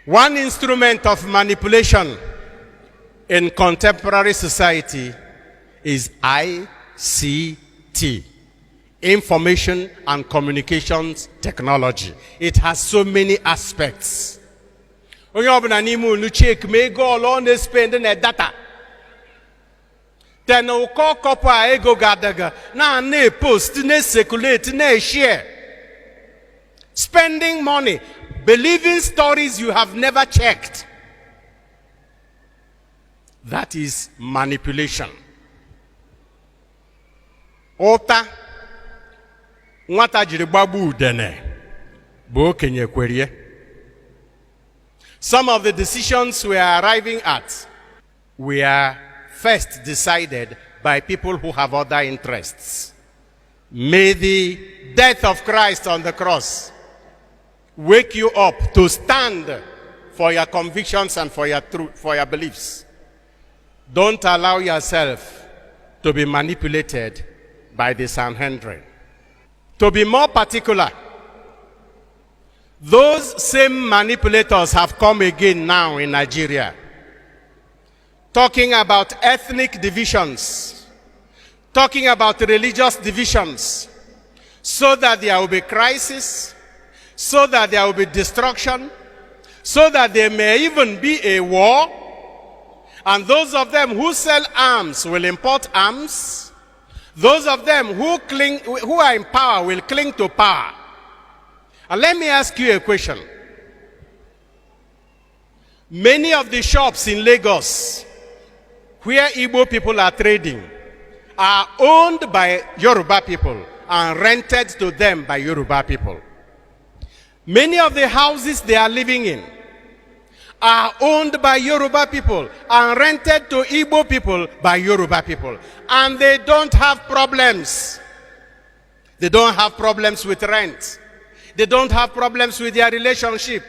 One instrument of manipulation in contemporary society is ICT, Information and Communications Technology. It has so many aspects. Onye ọbụla n'ime unu check ma ego ole ọ na-spend na data. Then ụkọ kọpụ a ego ga-adaga na-post, na-circulate, na-share. Spending money, believing stories you have never checked. That is manipulation. Ụta nwata jiri gbagbu udene bụ okenye kwerie. Some of the decisions we are arriving at were first decided by people who have other interests. May the death of Christ on the cross wake you up to stand for your convictions and for your truth, for your beliefs. Don't allow yourself to be manipulated by the Sanhedrin. To be more particular, those same manipulators have come again now in Nigeria, talking about ethnic divisions, talking about religious divisions, so that there will be crisis, so that there will be destruction, so that there may even be a war. And those of them who sell arms will import arms. Those of them who are in power will cling to power. And let me ask you a question. Many of the shops in Lagos where Igbo people are trading are owned by Yoruba people and rented to them by Yoruba people. Many of the houses they are living in are owned by Yoruba people and rented to Igbo people by Yoruba people. And they don't have problems. They don't have problems with rent. They don't have problems with their relationship.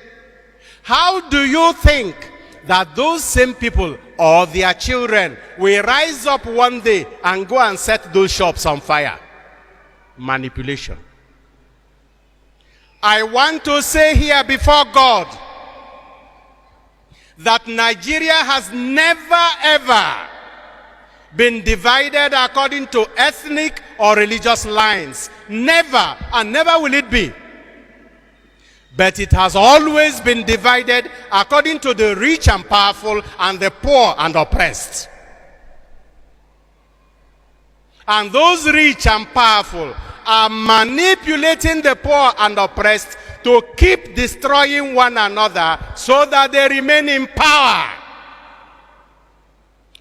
How do you think that those same people or their children will rise up one day and go and set those shops on fire? Manipulation. I want to say here before God that Nigeria has never ever been divided according to ethnic or religious lines. Never, and never will it be. But it has always been divided according to the rich and powerful and the poor and oppressed. And those rich and powerful are manipulating the poor and oppressed to keep destroying one another so that they remain in power.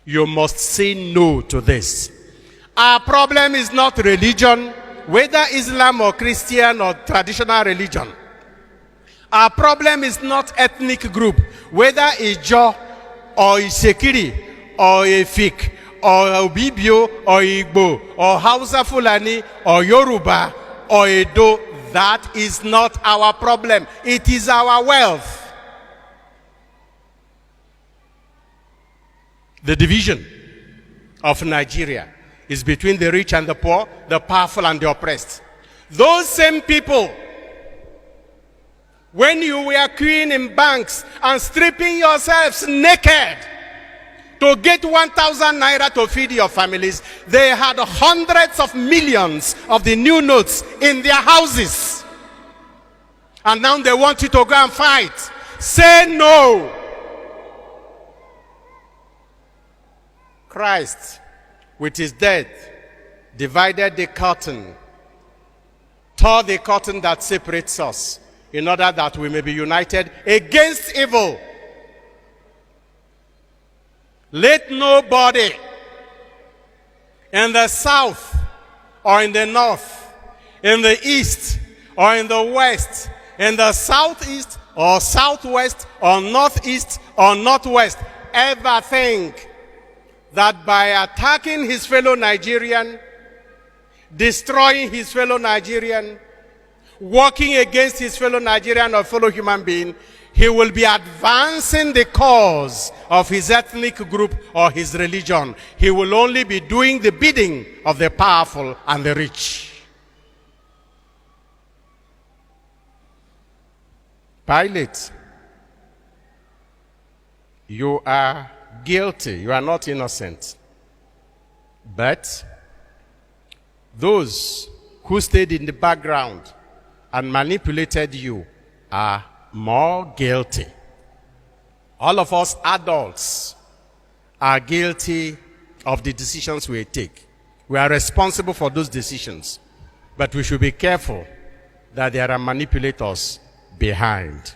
You must say no to this. Our problem is not religion, whether Islam or Christian or traditional religion. Our problem is not ethnic group, whether Ijo or Isekiri or Efik or Obibio or Igbo or Hausa Fulani or Yoruba or Edo. That is not our problem. It is our wealth. The division of Nigeria is between the rich and the poor, the powerful and the oppressed. Those same people, when you were queuing in banks and stripping yourselves naked to get 1,000 naira to feed your families, they had hundreds of millions of the new notes in their houses. And now they want you to go and fight. Say no. Christ, with his death, divided the curtain, tore the curtain that separates us, in order that we may be united against evil. Let nobody in the south or in the north, in the east or in the west, in the southeast or southwest or northeast or northwest ever think that by attacking his fellow Nigerian, destroying his fellow Nigerian, working against his fellow Nigerian or fellow human being, he will be advancing the cause of his ethnic group or his religion. He will only be doing the bidding of the powerful and the rich. Pilate You are guilty. You are not innocent. But those who stayed in the background and manipulated you are more guilty. All of us adults are guilty of the decisions we take. We are responsible for those decisions. But we should be careful that there are manipulators behind.